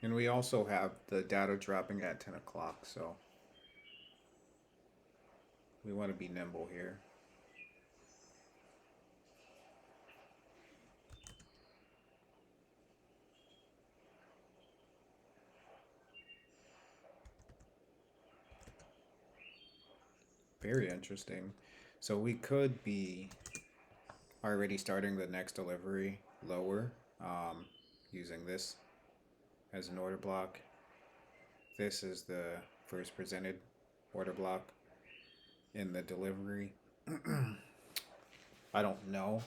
And we also have the data dropping at 10 o'clock, so we want to be nimble here. Very interesting. So we could be already starting the next delivery lower, using this as an order block. This is the first presented order block in the delivery. I don't know.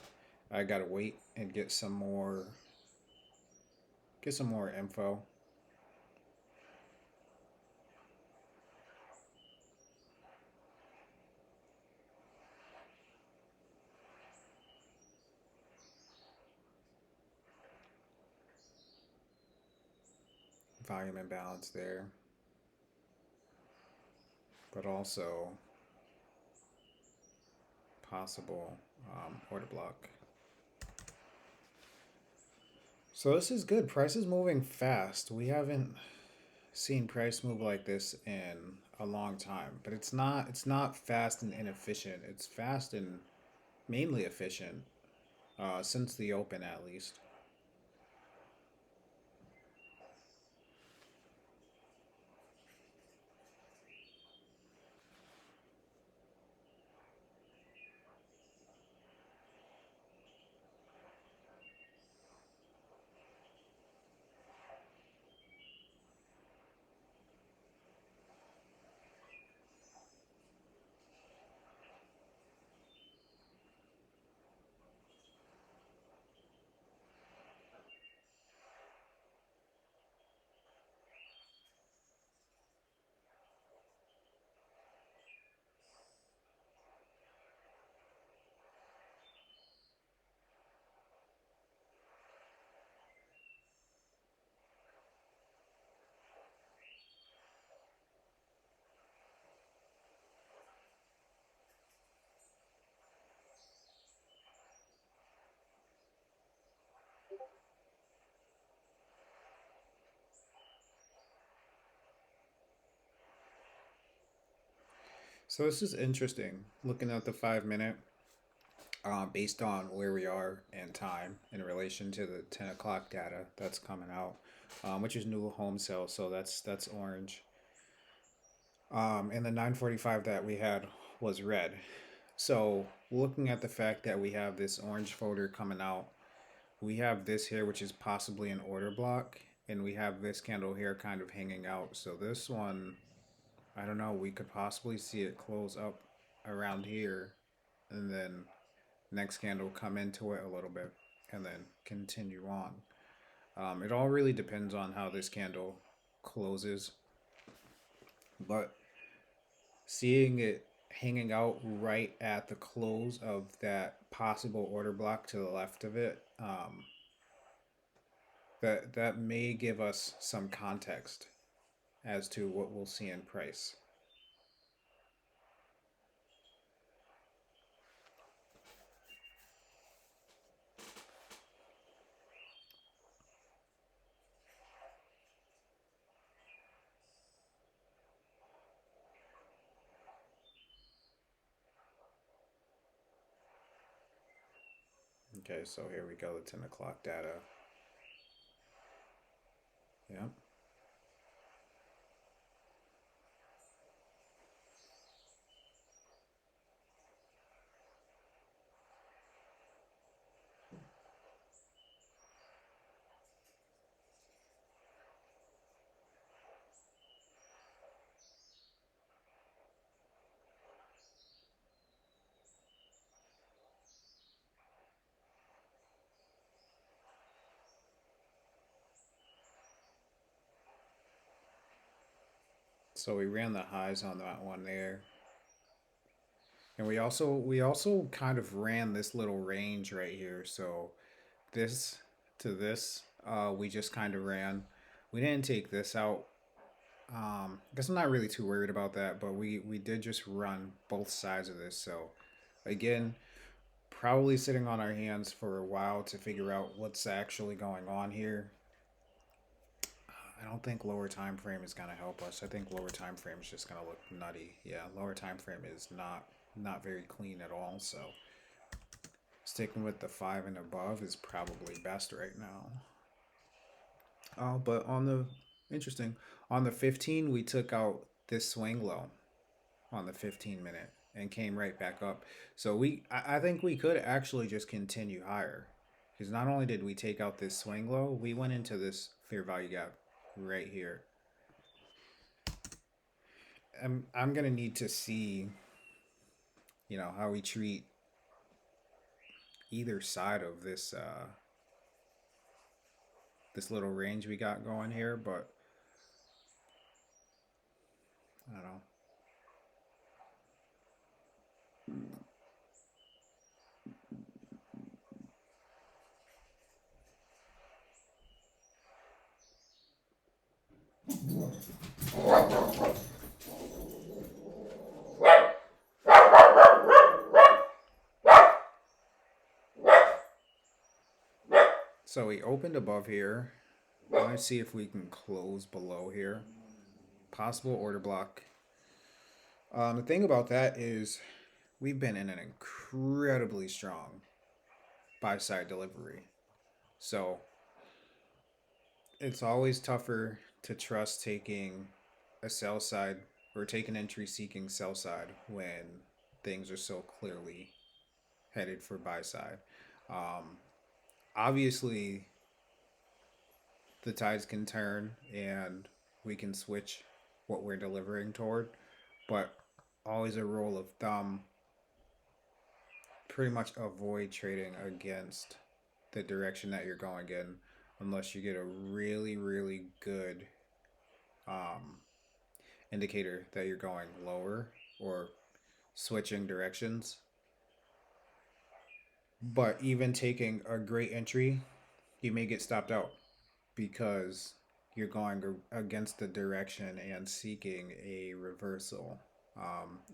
I gotta wait and get some more info. Volume imbalance there, but also possible order block. So this is good. Price is moving fast. We haven't seen price move like this in a long time, but it's not fast and inefficient. It's fast and mainly efficient, since the open at least. So this is interesting. Looking at the 5 minute, based on where we are in time in relation to the 10 o'clock data that's coming out, which is new home sales. So that's orange. And the 9:45 that we had was red. So looking at the fact that we have this orange folder coming out, we have this here, which is possibly an order block, and we have this candle here kind of hanging out. So this one, I don't know, we could possibly see it close up around here, and then next candle come into it a little bit, and then continue on. It all really depends on how this candle closes, but seeing it hanging out right at the close of that possible order block to the left of it, that may give us some context as to what we'll see in price. Okay, so here we go, the 10 o'clock data. Yeah. So we ran the highs on that one there. And we also kind of ran this little range right here. So this to this, we just kind of ran. We didn't take this out. I guess I'm not really too worried about that, but we did just run both sides of this. So again, probably sitting on our hands for a while to figure out what's actually going on here. I don't think lower time frame is gonna help us. I think lower time frame is just gonna look nutty. Yeah, lower time frame is not very clean at all. So sticking with the 5 and above is probably best right now. But on the interesting on the 15, we took out this swing low on the 15 minute and came right back up. So I think we could actually just continue higher because not only did we take out this swing low, we went into this fair value gap right here. I'm gonna need to see, how we treat either side of this little range we got going here, but I don't know. So we opened above here. Let's see if we can close below here. Possible order block. The thing about that is we've been in an incredibly strong buy side delivery. So it's always tougher to trust taking a sell side or take an entry seeking sell side when things are so clearly headed for buy side. Um, Obviously, the tides can turn and we can switch what we're delivering toward, but always a rule of thumb, pretty much avoid trading against the direction that you're going in unless you get a really, really good um, indicator that you're going lower or switching directions. But even taking a great entry, you may get stopped out because you're going against the direction and seeking a reversal.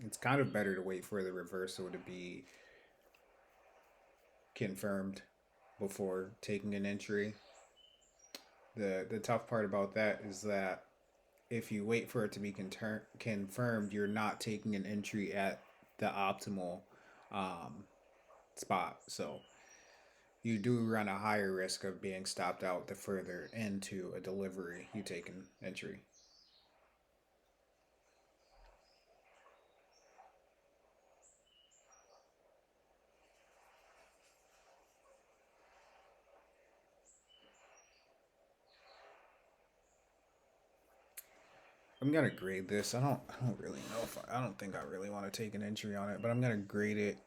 It's kind of better to wait for the reversal to be confirmed before taking an entry. The tough part about that is that if you wait for it to be confirmed, you're not taking an entry at the optimal um, spot. So you do run a higher risk of being stopped out the further into a delivery you take an entry. I'm gonna grade this. I don't really know if I don't think I really want to take an entry on it, but I'm gonna grade it.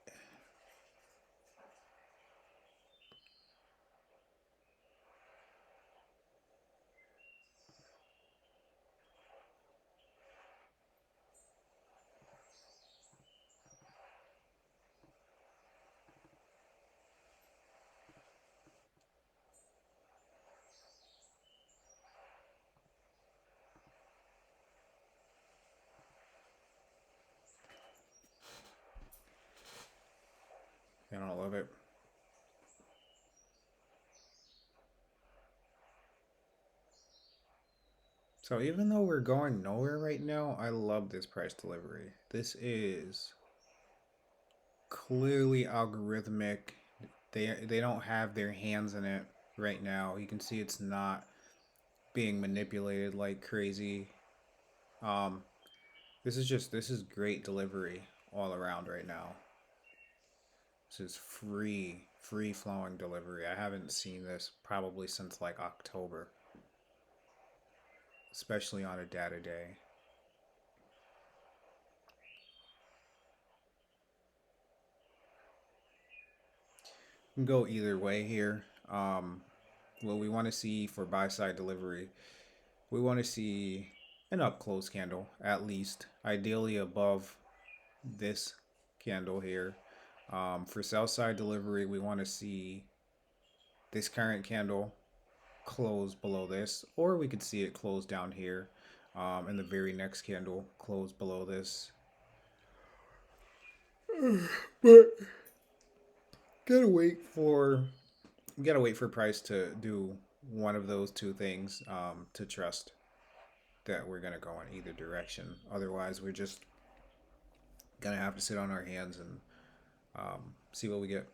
I don't love it. So even though we're going nowhere right now, I love this price delivery. This is clearly algorithmic. They don't have their hands in it right now. You can see it's not being manipulated like crazy. Um, this is great delivery all around right now. This is free flowing delivery. I haven't seen this probably since like October, especially on a data day. You can go either way here. What we want to see for buy side delivery, we want to see an up close candle at least, ideally above this candle here. For sell side delivery, we want to see this current candle close below this, or we could see it close down here, and the very next candle close below this. But gotta wait for gotta wait for price to do one of those two things to trust that we're gonna go in either direction. Otherwise, we're just gonna have to sit on our hands and see what we get.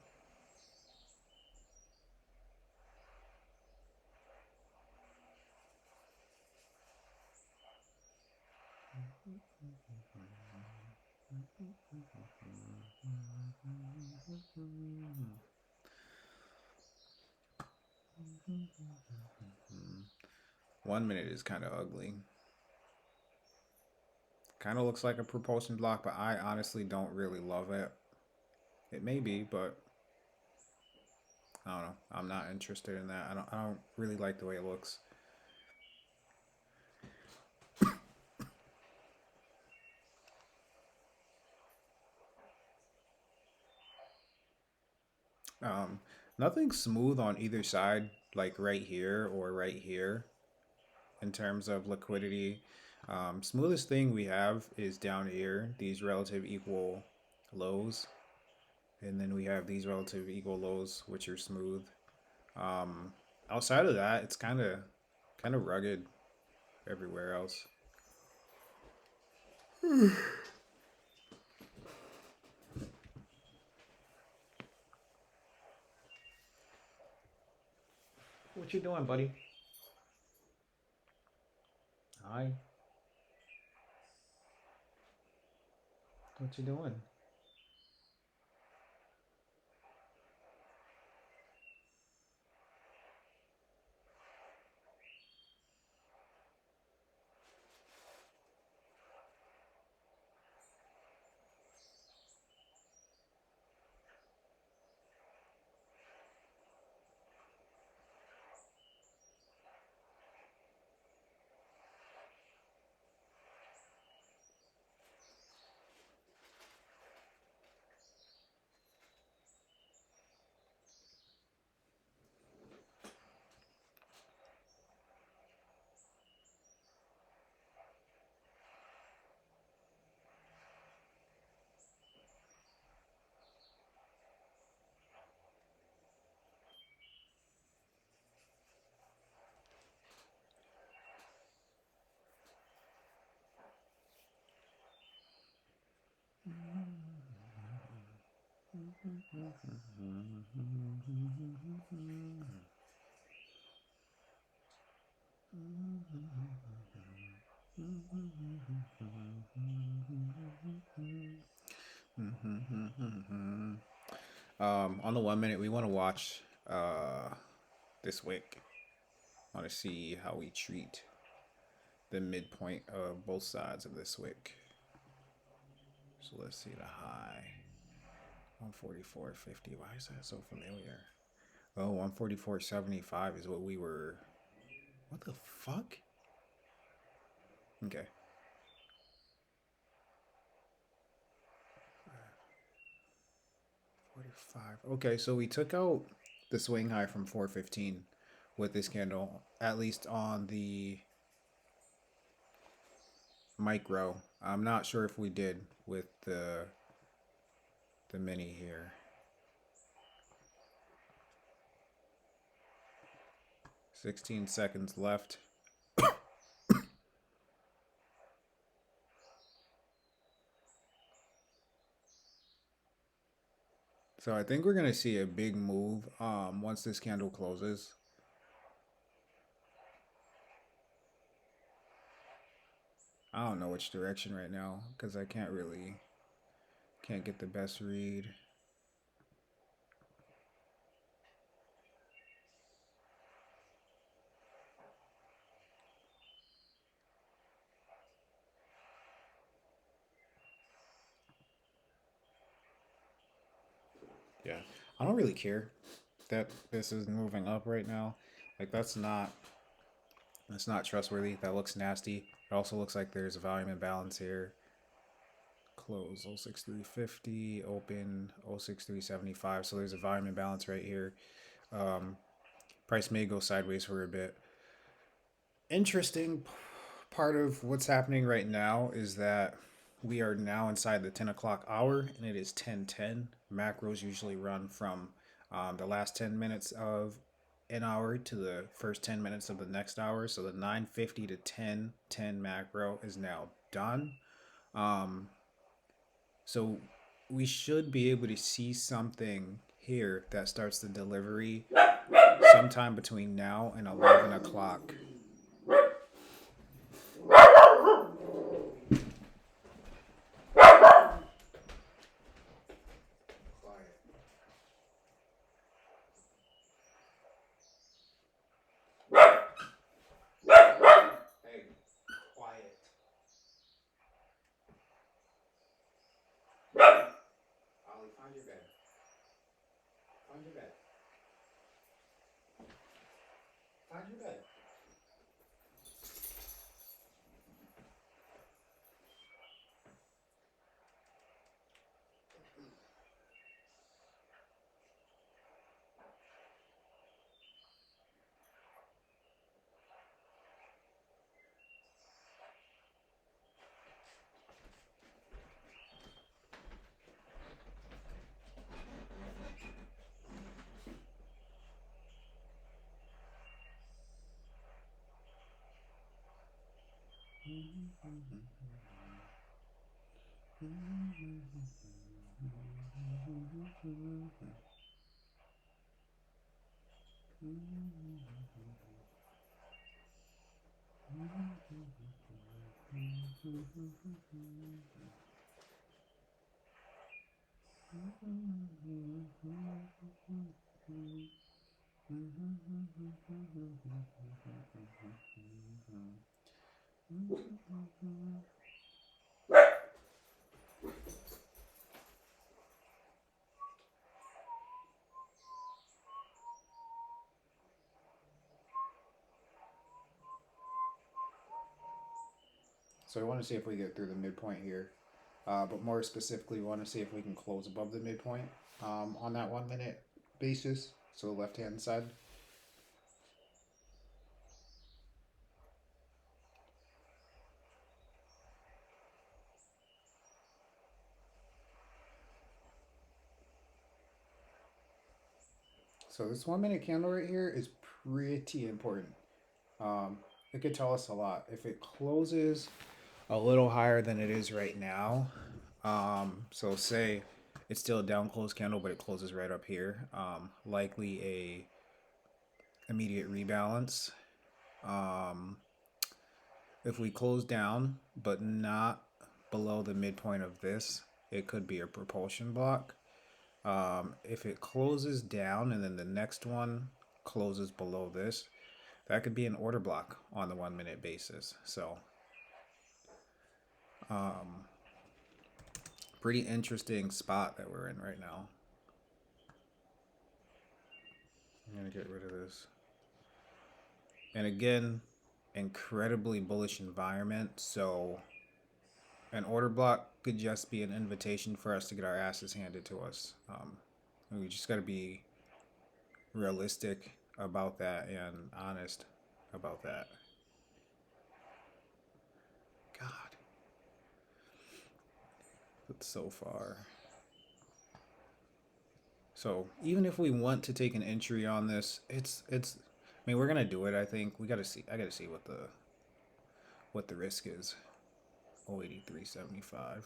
One minute is kind of ugly. Kind of looks like a propulsion block, but I honestly don't really love it. It may be, but I don't know. I'm not interested in that. I don't really like the way it looks. Um, Nothing smooth on either side, like right here or right here, in terms of liquidity. Smoothest thing we have is down here, these relative equal lows, and then we have these relative equal lows, which are smooth. Um, Outside of that, it's kind of rugged everywhere else. What you doing, buddy? Hi. What you doing? On the 1 minute, we want to watch this wick. Want to see how we treat the midpoint of both sides of this wick. So let's see the high. 144.50. Why is that so familiar? Oh, 144.75 is what we were. What the fuck? Okay. 45. Okay, so we took out the swing high from 415 with this candle, at least on the micro. I'm not sure if we did with the mini here. 16 seconds left. So I think we're gonna see a big move once this candle closes. I don't know which direction right now because I can't get the best read. Yeah, I don't really care that this is moving up right now. Like that's not trustworthy. That looks nasty. It also looks like there's a volume imbalance here. Close 06350, open 06375. So there's a volume imbalance right here. Price may go sideways for a bit. Interesting part of what's happening right now is that we are now inside the 10 o'clock hour and it is 10:10. Macros usually run from the last 10 minutes of in hour to the first 10 minutes of the next hour. So the 9:50 to 10:10 macro is now done. Um, so we should be able to see something here that starts the delivery sometime between now and 11 o'clock. Hey, quiet. Ollie, find your bed. Find your bed. Find your bed. So I want to see if we get through the midpoint here. But more specifically, we want to see if we can close above the midpoint on that 1 minute basis. So the left hand side. So this 1 minute candle right here is pretty important. It could tell us a lot. If it closes a little higher than it is right now, so say it's still a down close candle, but it closes right up here, likely a immediate rebalance. If we close down, but not below the midpoint of this, it could be a propulsion block. If it closes down and then the next one closes below this, that could be an order block on the 1 minute basis. So, pretty interesting spot that we're in right now. I'm gonna get rid of this. And again, incredibly bullish environment. So, an order block could just be an invitation for us to get our asses handed to us. We just got to be realistic about that and honest about that. God, that's so far. So even if we want to take an entry on this, it's. I mean, we're gonna do it. I think we gotta see. I gotta see what the risk is. 083.75.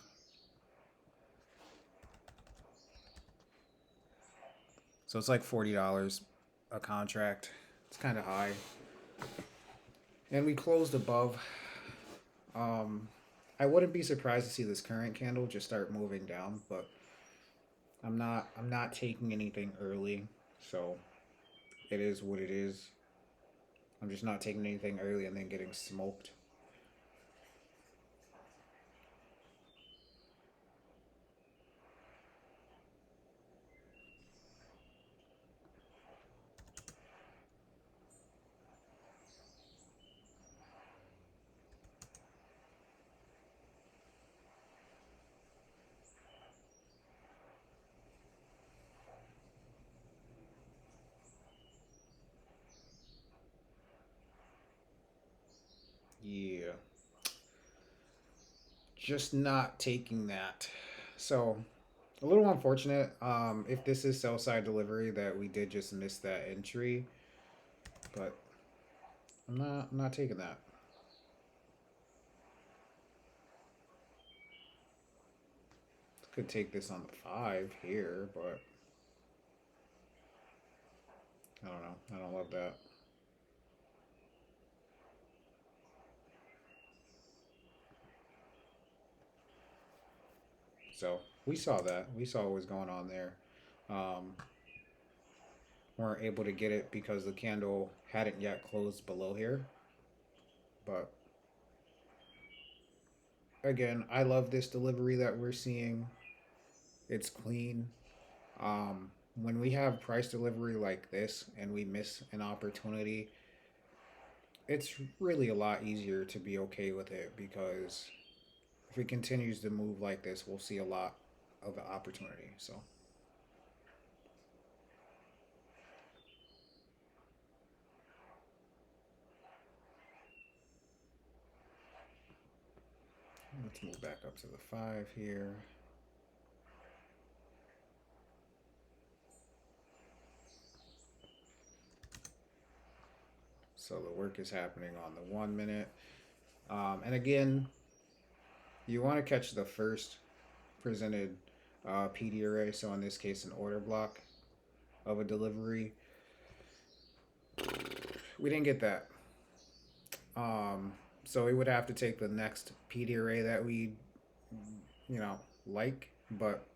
So it's like $40 a contract. It's kind of high. And we closed above. I wouldn't be surprised to see this current candle just start moving down, but I'm not taking anything early, so it is what it is. I'm just not taking anything early and then getting smoked. Yeah. Just not taking that. So a little unfortunate. If this is sell side delivery, that we did just miss that entry. but I'm not taking that. Could take this on the 5 here, but I don't know. I don't love that. So we saw that. We saw what was going on there. Um, weren't able to get it because the candle hadn't yet closed below here. But again, I love this delivery that we're seeing. It's clean. When we have price delivery like this and we miss an opportunity, it's really a lot easier to be okay with it because if it continues to move like this, we'll see a lot of opportunity. So let's move back up to the 5 here. So the work is happening on the 1 minute. And again, you want to catch the first presented PD array. So in this case, an order block of a delivery. We didn't get that. So we would have to take the next PD array that we, like, but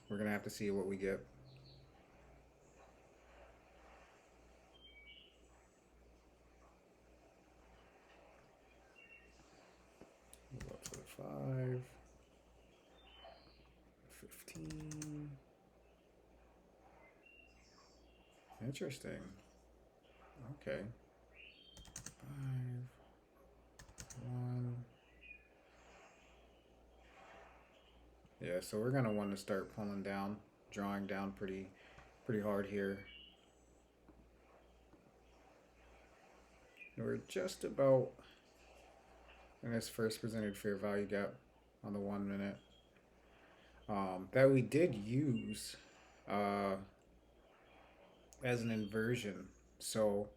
we're gonna have to see what we get. Move up to the 5, 15. Interesting. Okay. 5, 1. Yeah, so we're gonna want to start pulling down, drawing down pretty hard here. We're just about in this first presented fair value gap on the 1 minute that we did use uh, as an inversion. So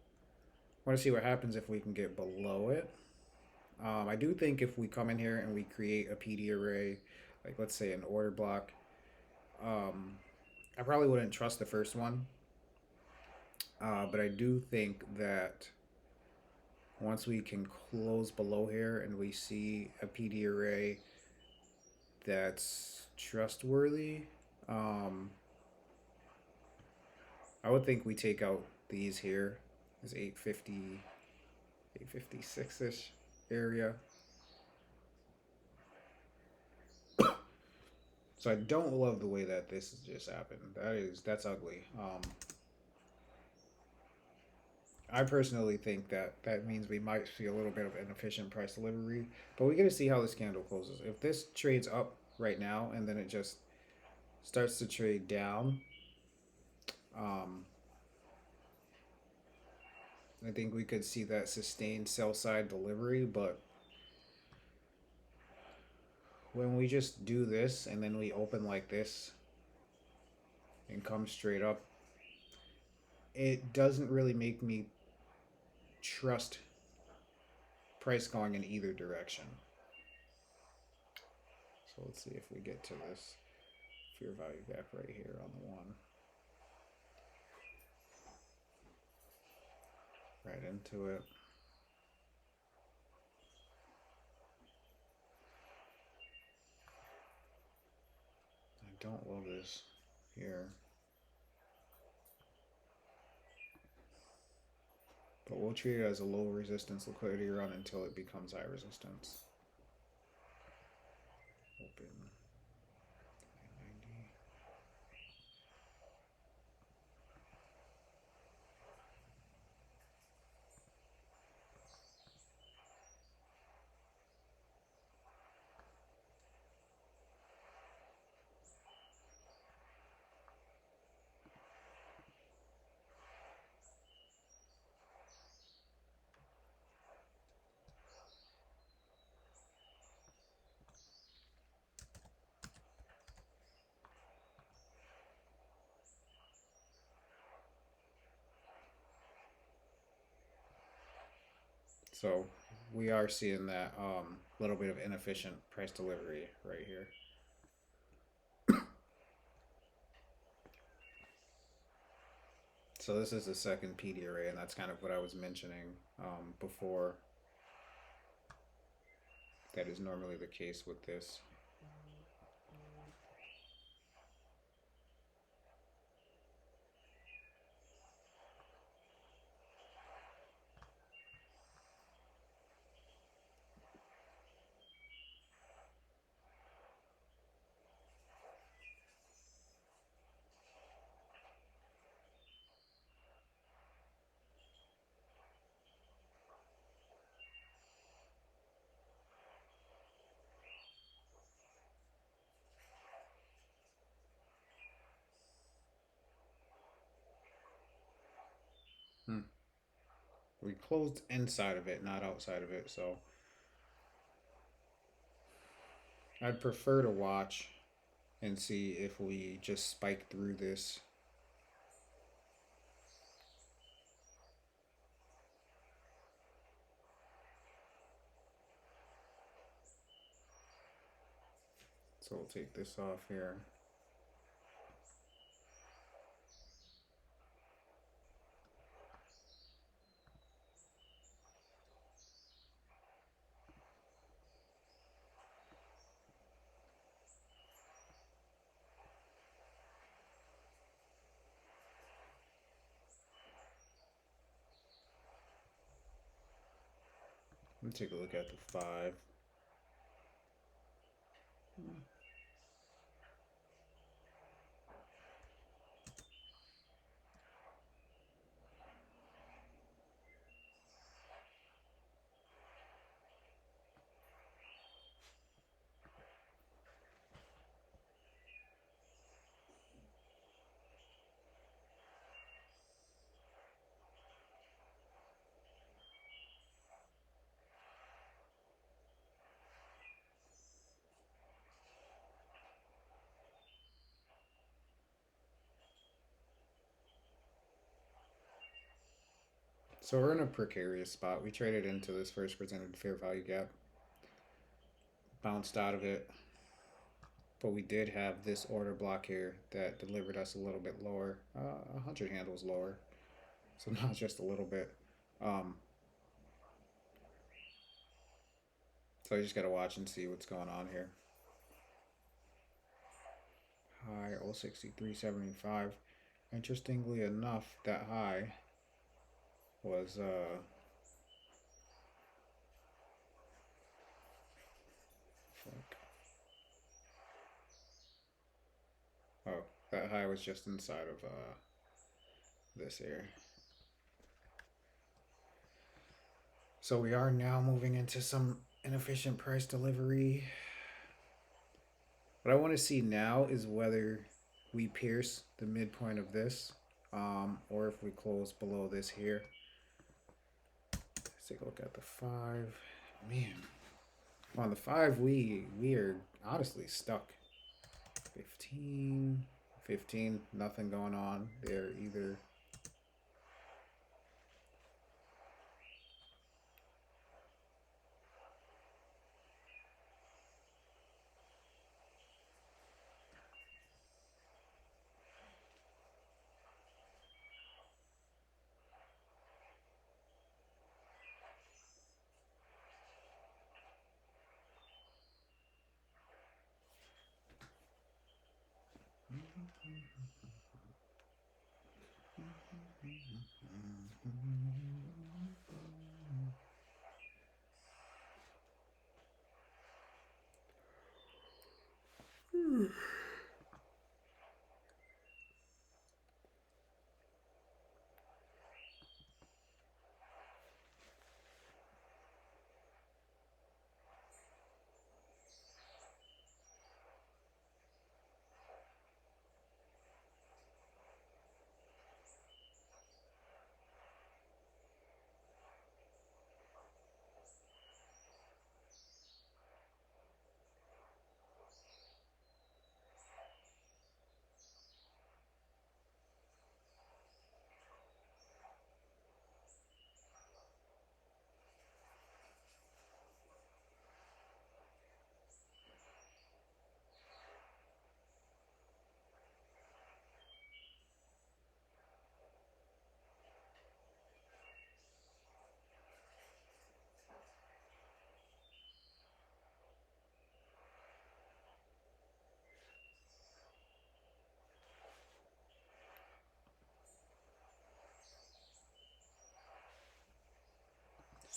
I want to see what happens if we can get below it. I do think if we come in here and we create a PD array, like let's say an order block, I probably wouldn't trust the first one. But I do think that once we can close below here and we see a PD array that's trustworthy, I would think we take out these here. Is 850, 856 ish area. So I don't love the way that this has just happened. That's ugly. I personally think that that means we might see a little bit of inefficient price delivery, but we got to see how this candle closes. If this trades up right now and then it just starts to trade down, um, I think we could see that sustained sell side delivery. But when we just do this and then we open like this and come straight up, it doesn't really make me trust price going in either direction. So let's see if we get to this fair value gap right here on the 1. Right into it. I don't love this here. But we'll treat it as a low resistance liquidity run until it becomes high resistance. Open. 90. So we are seeing that little bit of inefficient price delivery right here. So this is the second PD array, and that's kind of what I was mentioning before. That is normally the case with this. Hmm. We closed inside of it, not outside of it, so I'd prefer to watch and see if we just spike through this. So we'll take this off here. Let me take a look at the 5. So we're in a precarious spot. We traded into this first presented fair value gap, bounced out of it, but we did have this order block here that delivered us a little bit lower, 100 handles lower, so not just a little bit. Um, so I just gotta watch and see what's going on here. High 063.75. Interestingly enough, that high was fuck. Oh, that high was just inside of this here. So we are now moving into some inefficient price delivery. What I want to see now is whether we pierce the midpoint of this, or if we close below this here. Let's take a look at the 5. Man, on the 5, we are honestly stuck. 15, 15, nothing going on there either.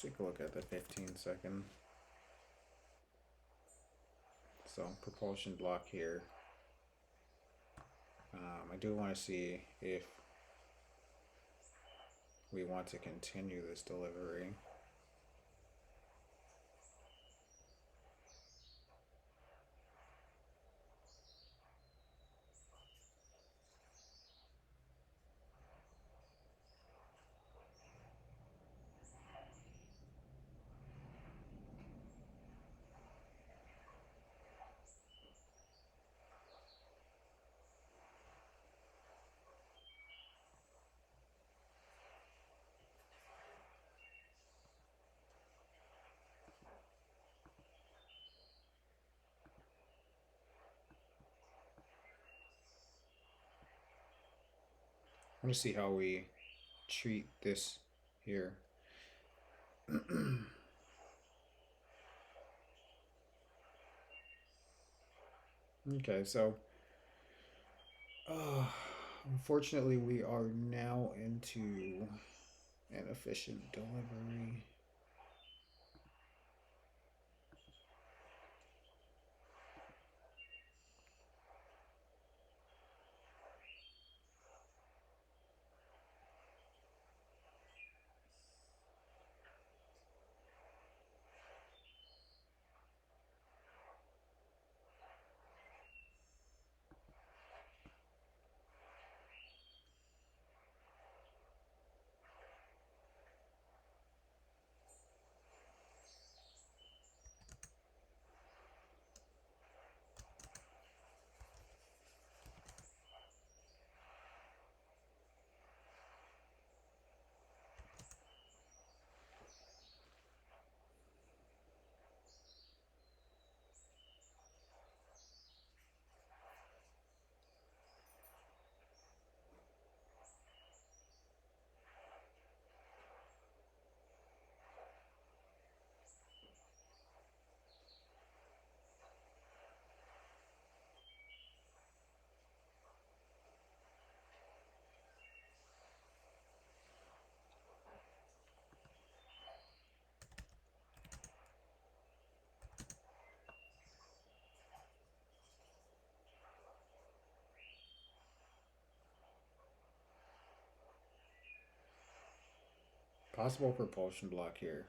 take a look at the 15-second. So propulsion block here. I do want to see if we want to continue this delivery. I want to see how we treat this here. Okay, so uh, unfortunately, we are now into an efficient delivery. Possible propulsion block here.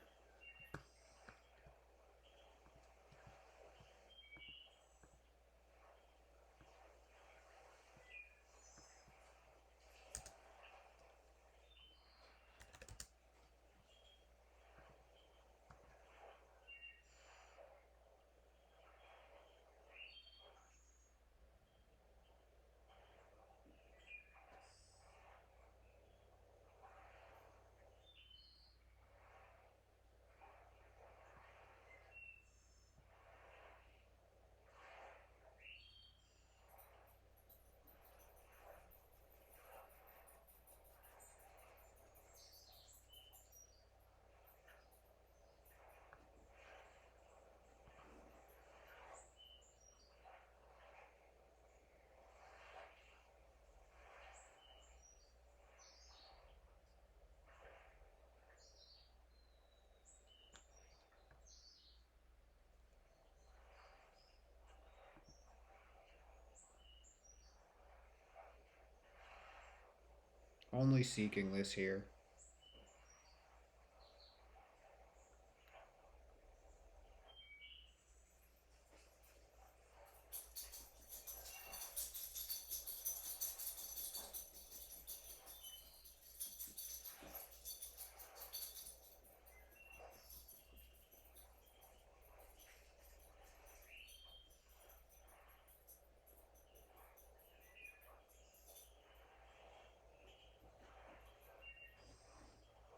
Only seeking this here.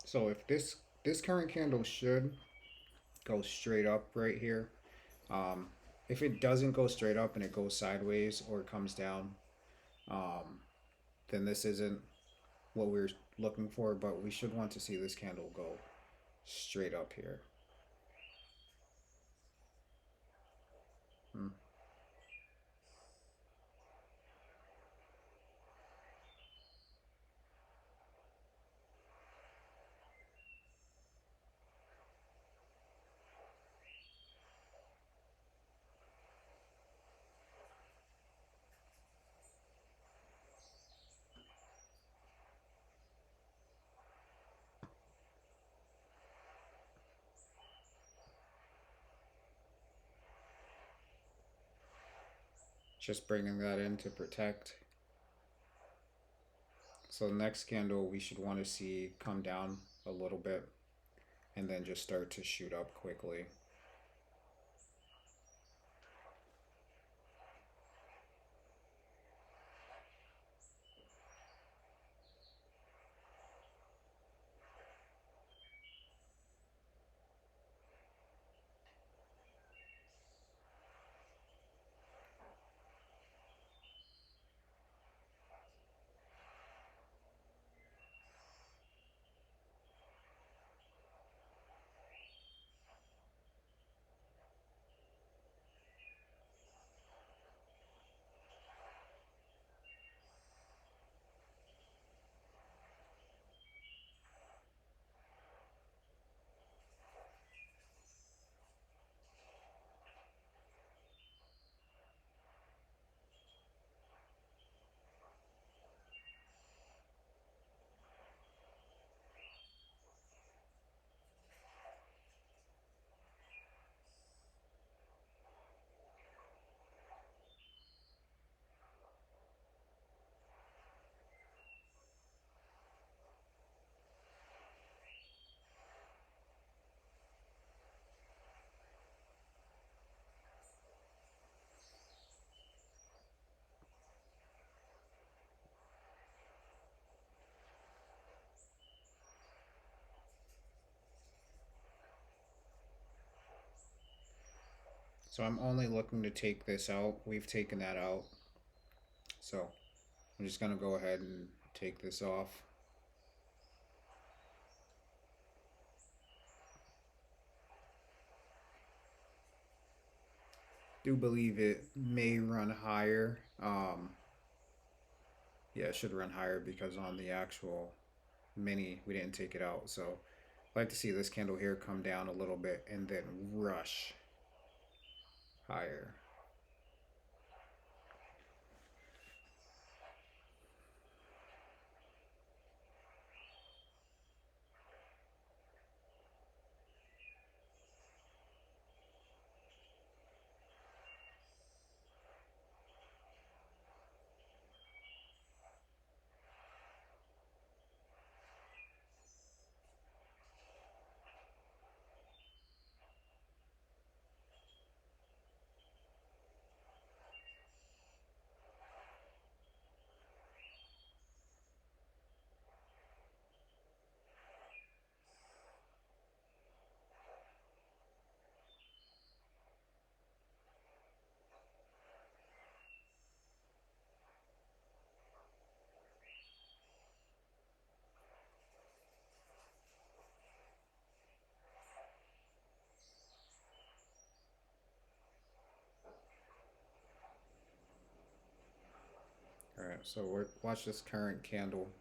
So if this current candle should go straight up right here. Um, if it doesn't go straight up and it goes sideways or it comes down, um, then this isn't what we're looking for. But we should want to see this candle go straight up here. Hmm. Just bringing that in to protect. So the next candle we should want to see come down a little bit and then just start to shoot up quickly. So I'm only looking to take this out. We've taken that out. So I'm just going to go ahead and take this off. Do believe it may run higher. Yeah, it should run higher because on the actual mini we didn't take it out. So I'd like to see this candle here come down a little bit and then rush higher. All right, so watch this current candle.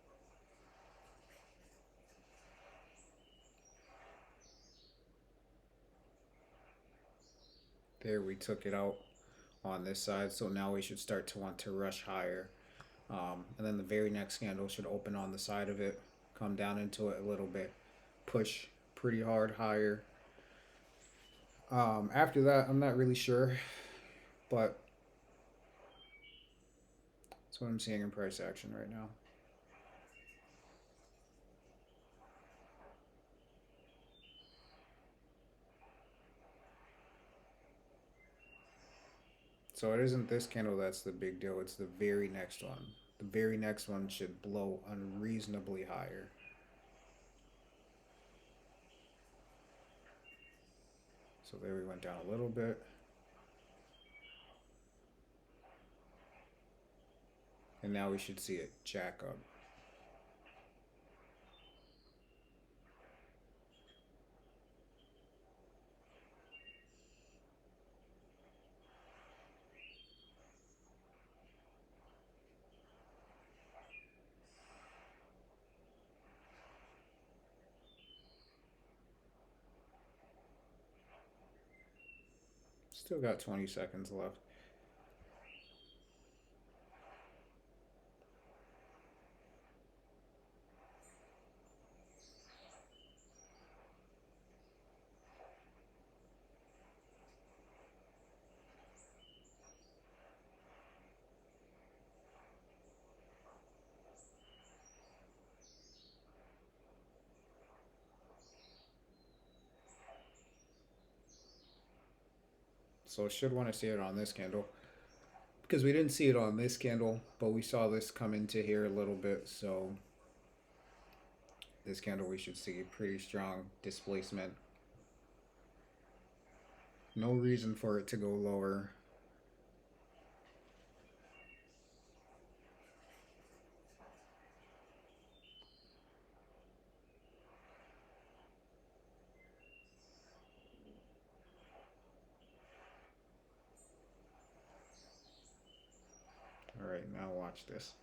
There, we took it out on this side, so now we should start to want to rush higher. And then the very next candle should open on the side of it, come down into it a little bit, push pretty hard higher. After that, I'm not really sure, but that's what I'm seeing in price action right now. So it isn't this candle that's the big deal, it's the very next one. The very next one should blow unreasonably higher. So there we went down a little bit. And now we should see it jack up. Still got 20 seconds left. So should want to see it on this candle because we didn't see it on this candle, but we saw this come into here a little bit. So this candle we should see pretty strong displacement. No reason for it to go lower. All right, now watch this.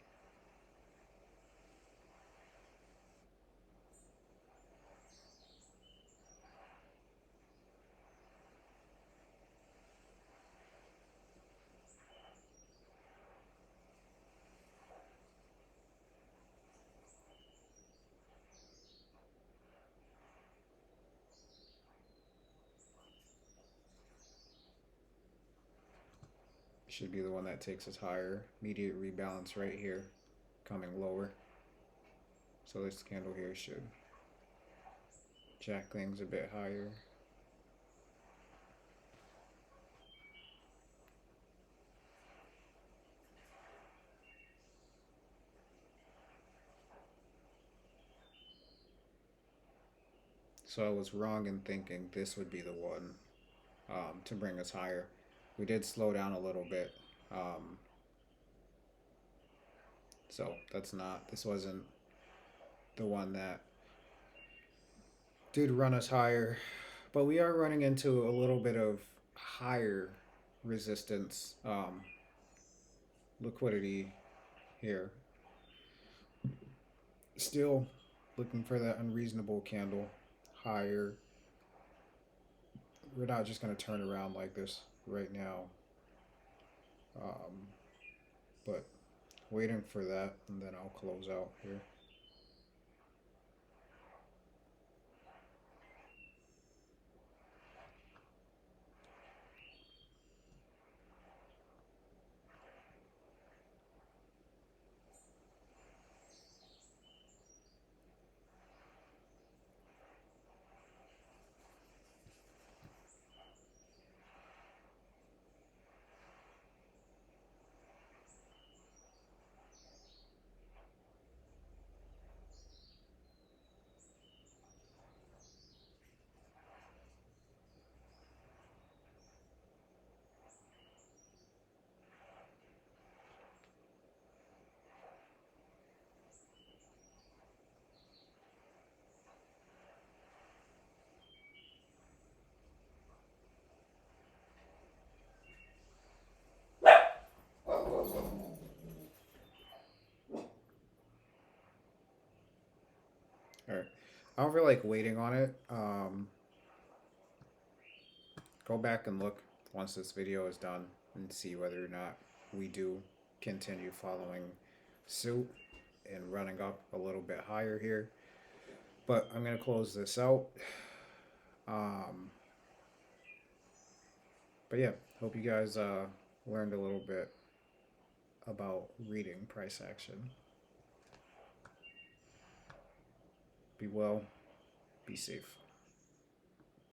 Should be the one that takes us higher. Immediate rebalance right here, coming lower. So this candle here should jack things a bit higher. So I was wrong in thinking this would be the one to bring us higher. We did slow down a little bit. Um, so this wasn't the one that did run us higher. But we are running into a little bit of higher resistance liquidity here. Still looking for that unreasonable candle higher. We're not just going to turn around like this right now. But waiting for that, and then I'll close out here. All right. I don't feel like waiting on it. Go back and look once this video is done and see whether or not we do continue following suit and running up a little bit higher here. But I'm going to close this out. But yeah, hope you guys learned a little bit about reading price action. Be well, be safe.